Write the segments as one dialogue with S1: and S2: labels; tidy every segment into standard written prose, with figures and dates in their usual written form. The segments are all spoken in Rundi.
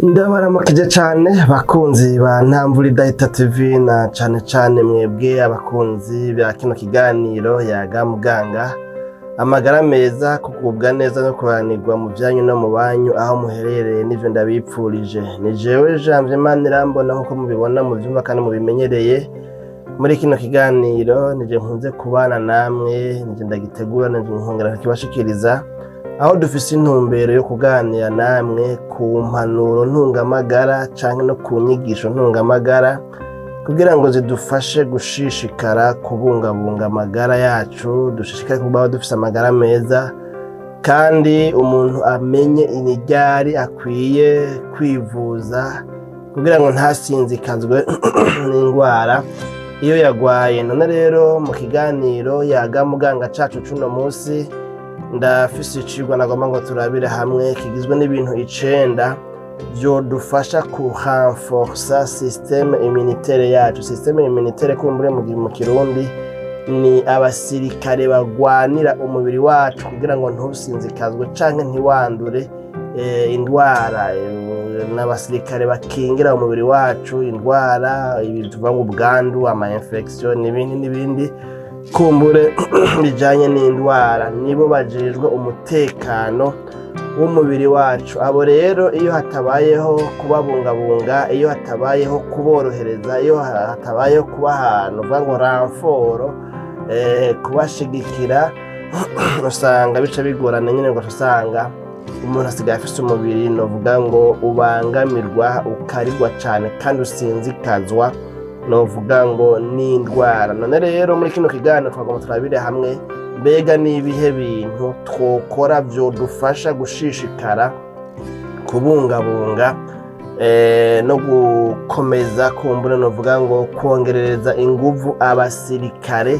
S1: Ndabaramukije cyane bakunzi ba Ntamvura Idahita TV na cane mwebwe abakunzi ba kino kiganiro yaga muganga amagara meza kugubwa neza no kuranirwa mu byanyu no mu banyu aho muherereye n'ivyo ndabipfurije ni jewe Janvier Manirambona nkuko mubibona mu byumva kandi mubimenyereye muri kino kiganiro nije nkunze kubana namwe nije ndagitegura nije nkongera kibashikiriza aho dufise intumbero yo kuganira namwe ku mpanuro ntungamagara canke no ku nyigisho ntungamagara kugira ngo zidufashe gushishikara kubungabunga amagara yacu dushishikare kubaho dufise amagara meza kandi umuntu amenye iniryari akwiye kwivuza kugira ngo ntasinzikazwe n'indwara iyo yagwaye. None rero mu kiganiro yaga muganga cacu cuno musi ndafise icigwa nagomba ngo turabire hamwe kigizwe n'ibintu 9 byo dufasha ku renforcer systeme immunitaire yacu. Systeme immunitaire kumbure mu Kirundi ni abasirikare bagwanira umubiri wacu kugira ngo ntusinzikazwe canke ntiwandure indwara. N'abasirikare bakingira umubiri wacu indwara ibituva ngo ubwandu ama infection n'ibindi kumbure bijanye n'indwara, nibo bajejwe umutekano w'umubiri wacu. Abo rero iyo hatabayeho kubabungabunga, iyo hatabayeho kuborohereza, iyo hatabayeho kuba ahantu uvuga ngo ramforo kubashigikira usanga bica bigorana nyine ngo usanga umuntu asigaye afise umubiri novuga ngo ubangamirwa ukarirwa cane kandi usinzikazwa novuga ngo n'indwara. None rero muri kino kiganiro twagomba turabire hamwe mbega n'ibihe bintu twokora byo dufasha gushishikara kubungabunga no gukomeza kumbura novuga ngo kongerereza inguvu abasirikare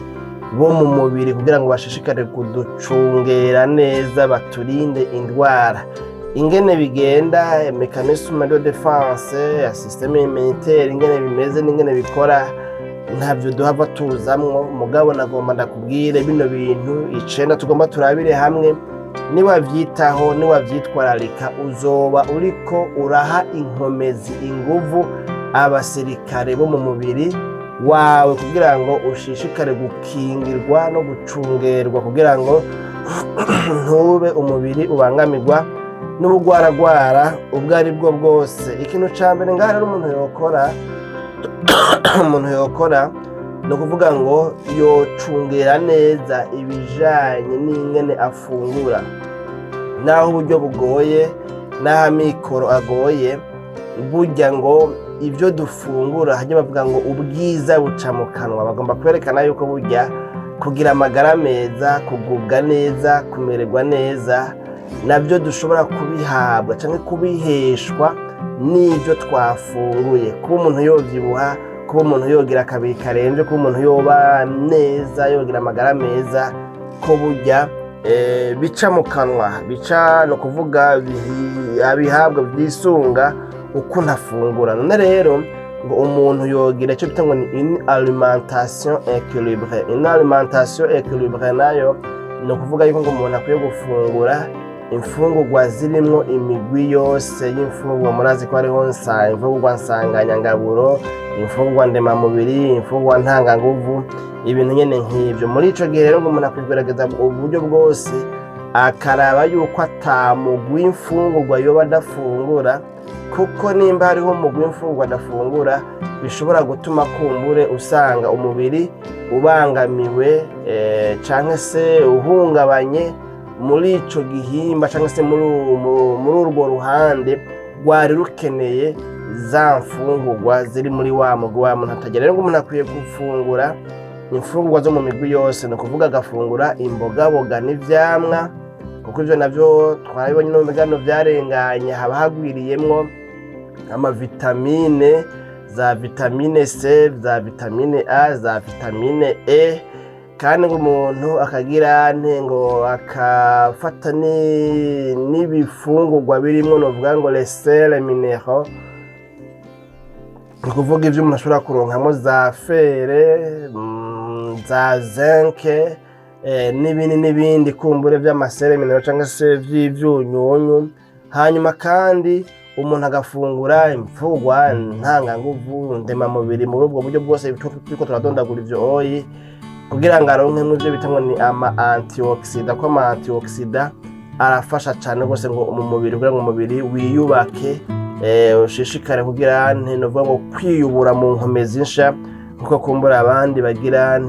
S1: bo mu mubiri kugira ngo bashishikare kuducungera neza baturinde indwara. Ingene bigenda mécanisme de défense ya système immunitaire ingene bimeze n'ingene bikora ntavyo duhava tuzamwo, mugabo nagomba ndakubwire bino bintu 9 tugomba turabire hamwe. Niwavyitaho niwavyitwararika uzoba uriko uraha inkomezi inguvu abasirikare bo mu mubiri wawe kugira ngo ushishikare gukingirwa no gucungerwa kugira ngo ntube umubiri ubangamirwa n'ubugwaragwara ubwo ari bwo bwose. Ikintu ca mbere ngaha rero umuntu yokora no kuvuga ngo yocungera neza ibijanye n'ingene afungura, naho uburyo bugoye naho amikoro agoye burya ngo ibyo dufungura hajya bavuga ngo ubwiza buca mu kanwa. Bagomba kwerekana yuko burya kugira amagara meza, kugubwa neza, kumererwa neza nabyo dushobora kubihabwa canke kubiheshwa n'ibyo twafunguye. Kuba umuntu yovyibuha, kuba umuntu yogira kabiri karenje, kuba umuntu yoba neza, yogira amagara meza, ko burya bica mu kanwa, bica no kuvuga abihabwa byisunga uko ntafungura. None rero ngo umuntu yogira icyo bita ngo ni une alimentation équilibrée. Une alimentation équilibrée nayo no kuvuga yuko ngo umuntu akwiye gufungura imfungurwa zirimwo imigwi yose y'imfungurwa. Murazi ko hariho imfungurwa nsanganyangaburo, imfungurwa ndemamubiri, imfungurwa ntanganguvu, ibintu nyene nk'ivyo. Muri ico gihe rero ngo umuntu akwigerageza uburyo bwose akaraba yuko atamugwi imfungurwa yoba adafungura, kuko nimba hariho umugwi imfungurwa adafungura bishobora gutuma kumbure usanga umubiri ubangamiwe canke se uhungabanye muri ico gihimba canke se muri urwo ruhande rwari rukeneye za mfungurwa ziri muri wa mugwi wa muntu atagera. Rero ngo umuntu akwiye gufungura imfungurwa zo mu migwi yose, no kuvuga agafungura imbogaboga n'ivyamwa, kuko ivyo navyo twabibonye no mu biganiro vyarenganye haba hagwiriyemwo amavitamine, za vitamine C, za vitamine A, za vitamine E, kandi ngo umuntu akagira ngo akafata n'ibifungurwa birimwo novuga ngo les sels minéraux, kuvuga ivyo umuntu ashobora kuronkamo za fere, za zinc n'ibindi kumbure vy'amasere minéraux canke se vy'ivyunyunyu. Hanyuma kandi umuntu agafungura imfungurwa ntanganguvu ndemamubiri muri ubwo buryo bwose turiko turadondagura ivyo oyi kugira ngo aronkemwo ivyo bitamwo ni ama antioxida ko ama antioxida arafasha cane rwose ngo mu mubiri kugira ngo umubiri wiyubake ushishikare kugira novuga ngo kwiyubura mu nkomezi nsha nkuko kumbura abandi bagira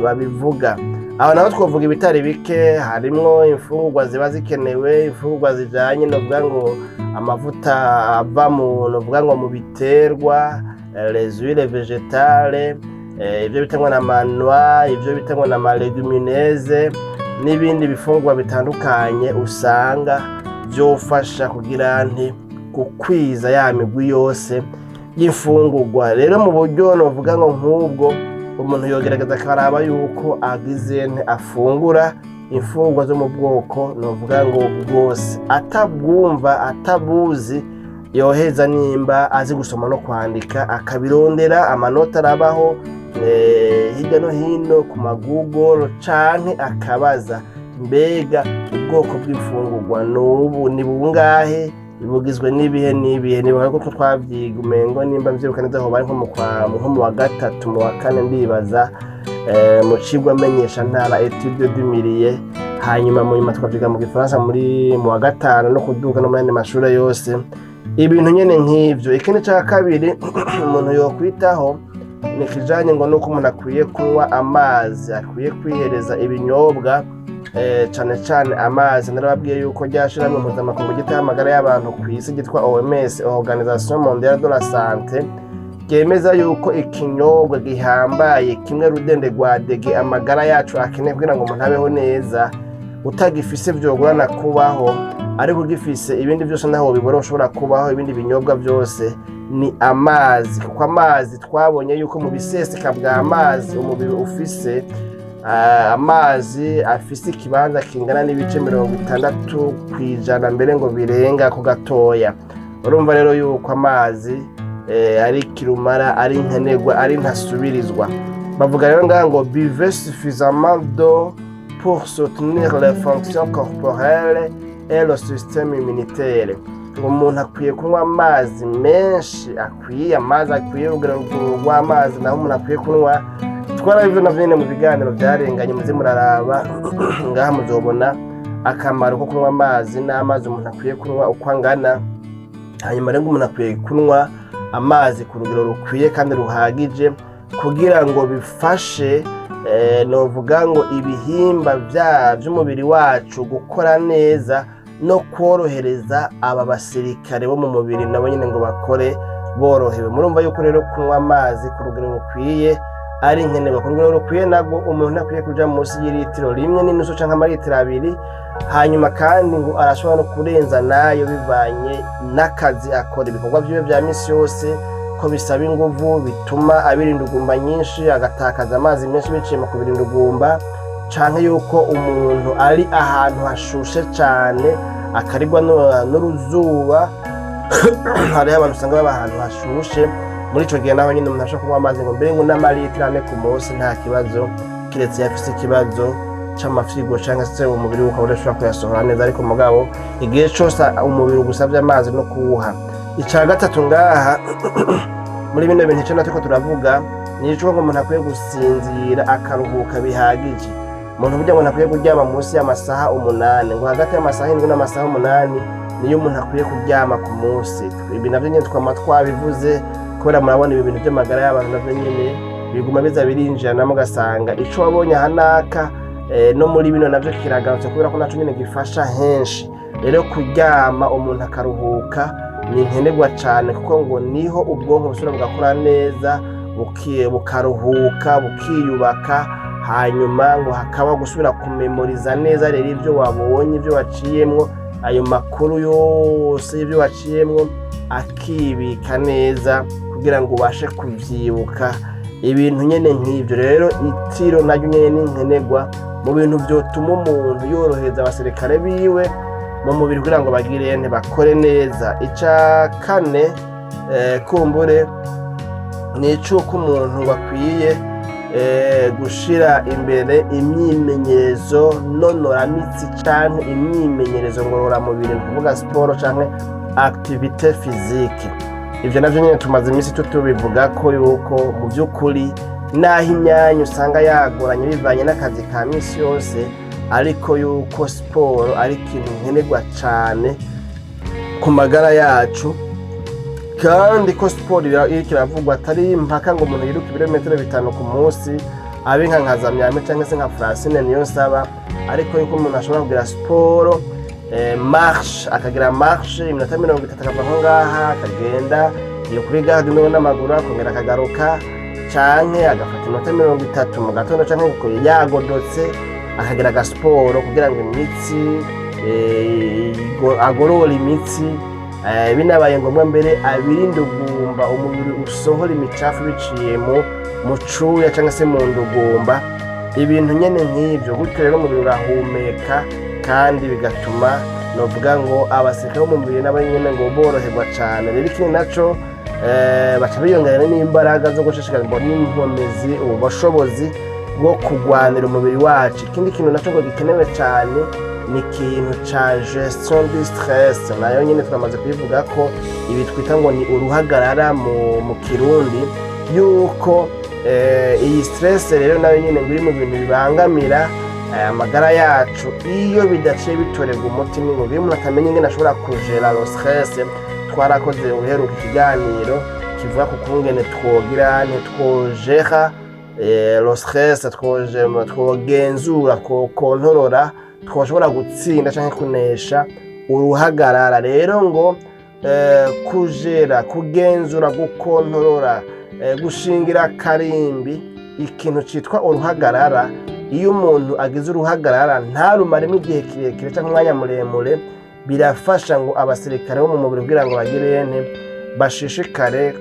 S1: babivuga. Aho naho twovuga ibitari bike harimwo imfungurwa ziba zikenewe, imfungurwa zijanye novuga ngo amavuta ava novuga ngo mu biterwa, les huiles végétales, ivyo bitamwo na manwa, ivyo bitamwo na legumineuses n'ibindi bifungurwa bitandukanye usanga vyofasha kugira gukwiza ya migwi yose y'imfungurwa. Rero mu buryo novuga ngo nk'ubwo umuntu yogerageza akaraba yuko agize afungura imfungurwa zo mu bwoko novuga ngo bwose atabwumva atabuzi yoheza nimba azi gusoma no kwandika akabirondera amanota arabaho hirya no hino ku Google canke akabaza mbega ubwoko bw'imfungurwa n'ubu ni bungahe bugizwe n'ibihe nibuka ko twavyiga umengo nimba mvyiruka neza aho bari nko mu wa gatatu mu wa kane ndibaza mu cigwa menyesha ntara étude du milieu, hanyuma mu nyuma tukavyiga mu gifaransa mu wa gatanu no kuduga no mu yandi mashure yose ibintu nyene nk'ivyo. Ikindi ca kabiri umuntu yokwitaho ni kijanye ngo nuko umuntu akwiye kunywa amazi, akwiye kwihereza ibinyobwa cane cane amazi. Narababwiye yuko ryashirahamwe mpuzamakungu gitaha amagara y'abantu kw'isi gitwa OMS, Organisation Mondiale de la Santé, ryemeza yuko ikinyobwa gihambaye kimwe rudende rwa dege amagara yacu akeneye kugira ngo umuntu abeho neza utagifise vyogorana kubaho, ariko ugifise ibindi vyose naho bibora ushobora kubaho. Ibindi binyobwa vyose ni amazi, kuko amazi twabonye yuko mu biseseka bwa amazi umubiri ufise amazi afise ikibanza kingana n'ibice 60% mbere ngo birenga ko gatoya. Urumva rero yuko amazi ari kirumara, ari nkenerwa, ari ntasubirizwa. Bavuga rero ngaha ngo buvez suffisamment d'eau pour soutenir les fonctions corporelles et le système immunitaire. Umuntu akwiye kunywa amazi menshi, amazi akwiye urugero rw'amazi naho umuntu akwiye kunywa. Twarabivyo navyo nyene mu biganiro vyarenganye muze muraraba ngaha muzobona akamaro ko kunywa amazi n'amazi umuntu akwiye kunywa uko angana. Hanyuma rero umuntu akwiye kunywa amazi ku rugero rukwiye kandi ruhagije kugira ngo bifashe novuga ngo ibihimba vy'umubiri wacu gukora neza no kworohereza aba basirikare bo mu mubiri nabo nyene ngo bakore borohewe. Murumva yuko rero kunywa amazi ku rugero rukwiye ari nkenerwa. Ku rugero rukwiye nabwo umuntu akwiye kuja munsi y'ilitiro 1.5 canke amalitiro 2, hanyuma kandi ngo arashobora no kurenza nayo bivanye n'akazi akora, ibikorwa vyiwe vya misi yose ko bisaba inguvu bituma abirinda ugumba nyinshi agatakaza amazi menshi biciye mu kubirinda ugumba, canke yuko umuntu ari ahantu hashushe cane akarigwa n'uruzuba. Hariho abantu usanga baba ahantu hashushe, muri ico gihe naho nyine umuntu ashobora kunywa amazi ngo mbere ngo n'amalitiro 4 ku munsi nta kibazo, kiretse yafise ikibazo c'amafirigo canke se umubiri uko urashobora kuyasohora neza. Ariko mugabo igihe cose umubiri ugusavye amazi no kuwuha. Ica gatatu ngaha muri bino bintu cyo natiko turavuga ni ico ngo umuntu akwiye gusinzira akaruhuka bihagije. Umuntu burya ngo akwiye kuryama munsi y'amasaha 8, ngo hagati y'amasaha 7 n'amasaha 8 niyo umuntu akwiye kuryama ku munsi. Ibi navyo nyene twabivuze kubera murabona ibi bintu by'amagara y'abantu navyo nyene biguma biza birinjira namwe ugasanga ico wabonye hanaka no muri bino navyo kiragarutse kubera ko naco nyene gifasha henshi. Rero kuryama umuntu akaruhuka ni nkenerwa cane, kuko ngo niho ubwonko busubira bugakora neza bukaruhuka bukiyubaka, hanyuma ngo hakaba gusubira kumemoriza neza rero ivyo wabonye, ivyo waciyemwo, ayo makuru yose y'ivyo waciyemwo akibika neza kugira ngo ubashe kuvyibuka ibintu nyene nk'ivyo. Rero itiro naryo nyene ni nkenerwa mu bintu vyotuma umuntu yorohereza abasirikare biwe mu mubiri kugira ngo bagire bakore neza. Ica kane kumbure ni icuko umuntu bakwiye gushira imbere imyimenyerezo nonoramitsi canke imyimenyerezo ngororamubiri, kuvuga siporo canke activité physique. Ivyo navyo nyene tumaze imisi tubivuga ko yuko mu by'ukuri naho imyanya usanga yagoranye bivanye n'akazi ka misi yose, ariko yuko siporo ari ikintu nkenerwa cane ku magara yacu, kandi ko siporo iriko iravugwa atari mpaka ngo umuntu yiruka ibirometero 5 ku munsi abe nka nkazamyame canke se nka Francine niyo nsaba, ariko yuko umuntu ashobora kugira siporo marche, akagira marche iminota 30 akava nko ngaha akagenda iyo kuri gare n'amaguru akongera akagaruka, canke agafata iminota 30 mu gatondo canke yagodotse akagira agasiporo kugira ngo imitsi agorora imitsi, binabaye ngombwa mbere abirinde ugumba umubiri usohora imicafu biciye mu cuya cyangwa se mu ndugumba, ibintu nyene nk'ivyo. Gutyo rero umubiri urahumeka kandi bigatuma novuga ngo abasirikare bo mu mubiri nabo nyene ngo boroherwa cane. Rero ikindi naco baca biyongera n'imbaraga zo gushishikarizwa n'inkomezi, ubushobozi bwo kugwanira umubiri wacu. Ikindi kintu naco ngo gikenewe cane ni ikintu ca gestion du stress, nayo nyene turamaze kubivuga ko ibi twita ngo ni uruhagarara mu Kirundi, yuko iyi stress rero nayo nyene ngiri mu bintu bibangamira amagara yacu iyo bidaciye bitorerwa umuti. Ngo iyo umuntu akamenya ingene ashobora kugera lo stress, twarakoze uheruka ikiganiro kivuga ku kungene twogira ntitwojera lo stress, twogenzura, twokontorora, twashobora gutsinda canke kunesha uruhagarara. Rero ngo kujera, kugenzura, gukontorora, gushingira karimbi ikintu citwa uruhagarara. Iyo umuntu agize uruhagarara ntarumaremo igihe kirekire cyangwa umwanya muremure, birafasha ngo abasirikare bo mu mubiri kugira ngo bagire bashishikare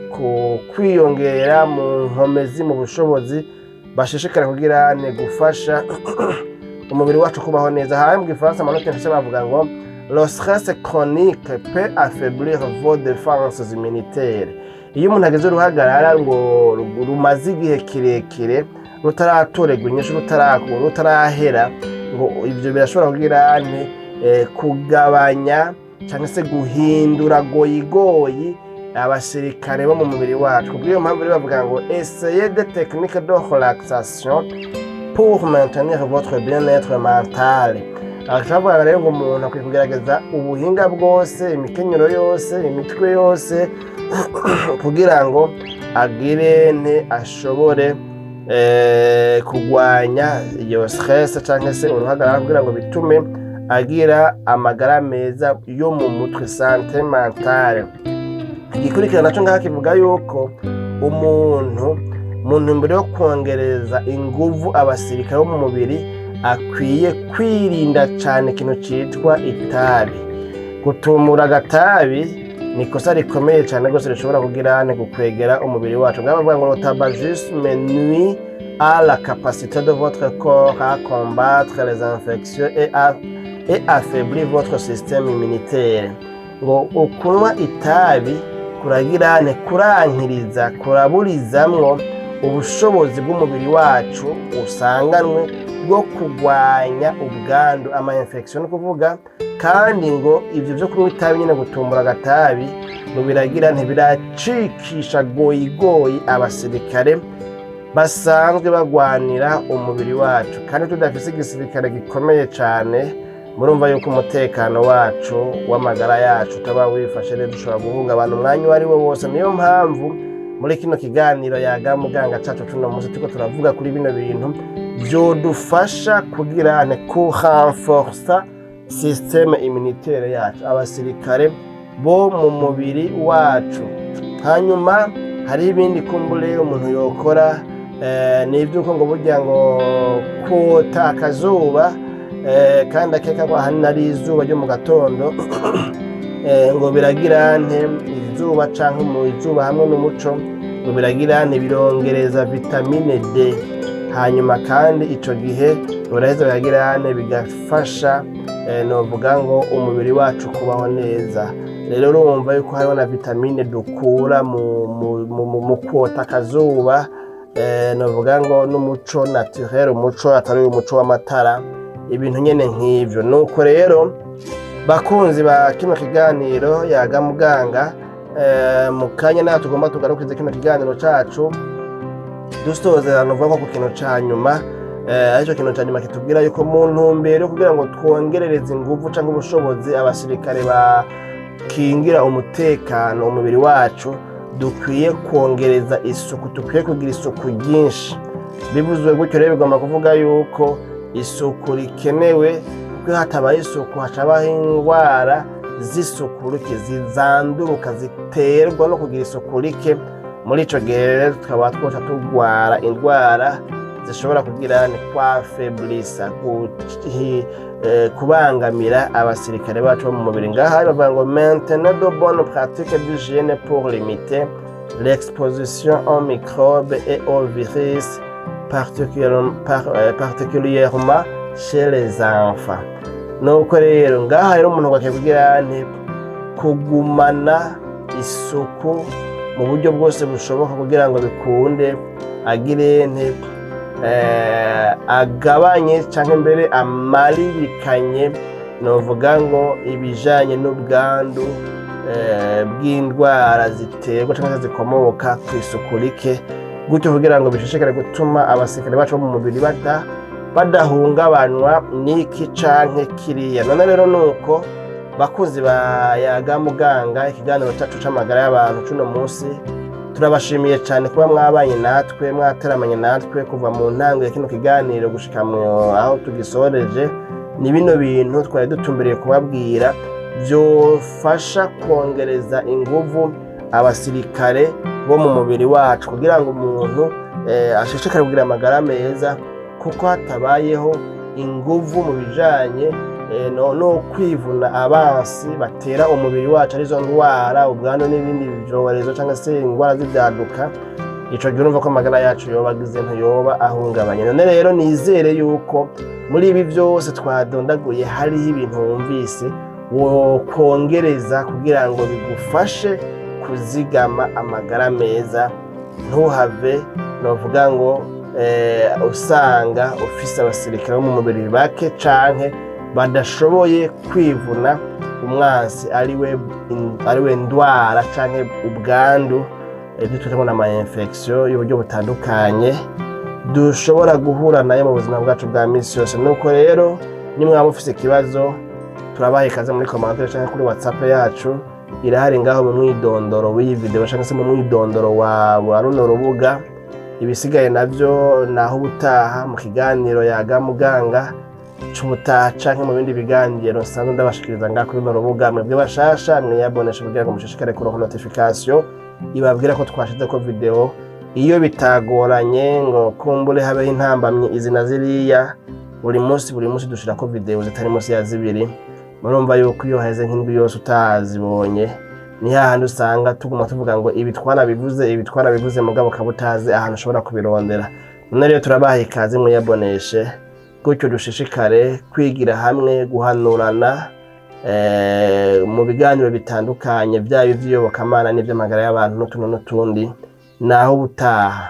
S1: kwiyongera mu nkomezi, mu bushobozi, bashishikare kugira gufasha umubiri wacu kubaho neza. Haye mu Gifaransa amanote mfise bavuga ngo le stress chronique peut affaiblir vos défenses immunitaires. Iyo umuntu agize uruhagarara ngo rumaze igihe kirekire rutaratorerwa inyishu, rutarahera, ngo ivyo birashobora kugira kugabanya cyangwa se guhindura goyigoyi abasirikare bo mu mubiri wacu. Kubw'iyo mpamvu rero bavuga ngo essayez des techniques de relaxation pour maintenir votre bien-être mental. Akavuga rero ngo umuntu akwiye kugerageza ubuhinga bwose, imikenyero yose, imitwe yose kugira ngo agire ashobore kugwanya iyo stress cyangwa se uruhagarara, kugira ngo bitume agira amagara meza yo mu mutwe, santé mentale. Igikurikirana naco ngaha kivuga yuko umuntu mu ntumbero yo kongereza inguvu abasirikare bo mu mubiri akwiye kwirinda cyane ikintu citwa itabi. Gutumura agatabi ni ikosa rikomeye cyane rwose rishobora kugira gukwegera umubiri wacu. Ngaba bavuga ngo le tabagisme nuit à la capacité de votre corps à combattre les infections et affaiblir votre système immunitaire. Ngo ukunywa itabi kuragira kurankiriza, kuraburizamwo ubushobozi bw'umubiri wacu usanganwe bwo kugwanya ubwandu, ama infection no kuvuga. Kandi ngo ivyo byo kunywa itabi nyene, gutumbura agatabi, ngo biragira biracikisha goyigoyi abasirikare basanzwe bagwanira umubiri wacu. Kandi tudafise igisirikare gikomeye cane, murumva yuko umutekano wacu w'amagara yacu utaba wifashe neza, dushobora guhungabana umwanya wari wo wose. Niyo mpamvu muri kino kiganiro yaga muganga cacu tuno munsi tuko turavuga kuri bino bintu vyodufasha kugira ku renforcer système immunitaire yacu, abasirikare bo mu mubiri wacu. Hanyuma hari ibindi kumbure umuntu yokora, n'ivyuko ngo burya ngo kota akazuba, kandi akeka ko hari nari izuba ryo mu gatondo ngo biragira izuba canke mu izuba hamwe n'umuco, ngo biragira birongereza vitamine D. Hanyuma kandi ico gihe uraheza biragira bigafasha novuga ngo umubiri wacu kubaho neza. Rero urumva yuko hariho na vitamine dukura mu kwota akazuba, novuga ngo n'umuco naturel, umuco atari umuco w'amatara, ibintu nyene nk'ivyo. Nuko rero bakunzi ba kino kiganiro yaga muganga, mu kanya naho tugomba tugarukize kino kiganiro cacu dusozerana uvuga ko ku kintu ca nyuma, aricyo kintu ca nyuma kitubwira yuko mu ntumbero kugira ngo twongerereze inguvu canke ubushobozi abasirikare bakingira umutekano umubiri wacu, dukwiye kongereza isuku, dukwiye kugira isuku ryinshi. Bivuzwe gutyo rero bigomba kuvuga yuko isuku rikenewe, kuko hatabaye isuku hacabaho indwara z'isuku rike zizanduruka ziterwa no kugira isuku rike. Muri ico gihe rero tukaba twoca turwara indwara zishobora kugira ni kwa feblisa, kubangamira abasirikare bacu mu mubiri. Ngaha bavuga ngo maintenir de bonnes pratiques d'hygiène pour limiter l'exposition aux microbes et aux virus, particulièrement chez les enfants. Nuko rero ngaha rero umuntu bakabwira nti kugumana isuku mu buryo bwose bushoboka kugira ngo bikunde agire nte agabanye canke mbere amaribikanye, novuga ngo ibijanye n'ubwandu bw'indwara ziterwa canke zikomoka kw'isuku rike, gutyo kugira ngo bishishikare gutuma abasirikare bacu mu mubiri badahungabanywa n'iki canke kiriya. None rero nuko bakunzi bayaga muganga, ikiganiro cyacu c'amagara y'abantu cuno munsi turabashimiye cyane kuba mwabanye natwe, mwateramanye natwe kuva mu ntango ya kino kiganiro gushika aho tugisoreje. Ni bino bintu twari dutumbiriye kubabwira byofasha kongereza inguvu abasirikare bo mu mubiri wacu, kugira ngo umuntu ashishikare kugira amagara meza, kuko hatabayeho inguvu mu bijanye no kwivuna abansi batera umubiri wacu, arizo ndwara, ubwandu n'ibindi byorezo cyangwa se indwara z'ibyaduka, ico gihe urumva ko amagara yacu yobagize ntiyoba ahungabanye. None rero nizere yuko muri ibi byose twadondaguye hariho ibintu wumvise wokongereza kugira ngo bigufashe kuzigama amagara meza, ntuhave novuga ngo usanga ufise abasirikare bo mu mubiri bake canke badashoboye kwivuna umwansi ariwe ndwara canke ubwandu duturemo n'ama infection y'uburyo butandukanye dushobora guhura nayo mu buzima bwacu bwa misi yose. Nuko rero nimwaba mufise ikibazo, turabaye ikaze muri commentaire canke kuri WhatsApp yacu, irahari ngaho mu mwidondoro w'iyi video canke se mu mwidondoro wa runo rubuga. Ibisigaye navyo naho ubutaha mu kiganiro yaga muganga c'ubutaha canke mu bindi biganiro nsanzwe ndabashikiriza ngaho kuri runo rubuga. Mwebwe bashasha mwiyabonesha kugira ngo mushishikare kuronka notification ibabwira ko twashize ko video, iyo bitagoranye ngo kumbure habeho intambamye izi na ziriya. Buri munsi dushira ko video zitari munsi ya 2. Murumva yuko iyo heze nk'indwi yose utazibonye, ni hahandi usanga tuguma tuvuga ngo ibi twarabivuze mugabo kabutazi ahantu ushobora kubirondera. None rero turabaha ikaze mwiyaboneshe, gutyo dushishikare kwigira hamwe, guhanurana mu biganiro bitandukanye, byaba ivy'iyobokamana n'ivy'amagara y'abantu n'utundi. Naho ubutaha.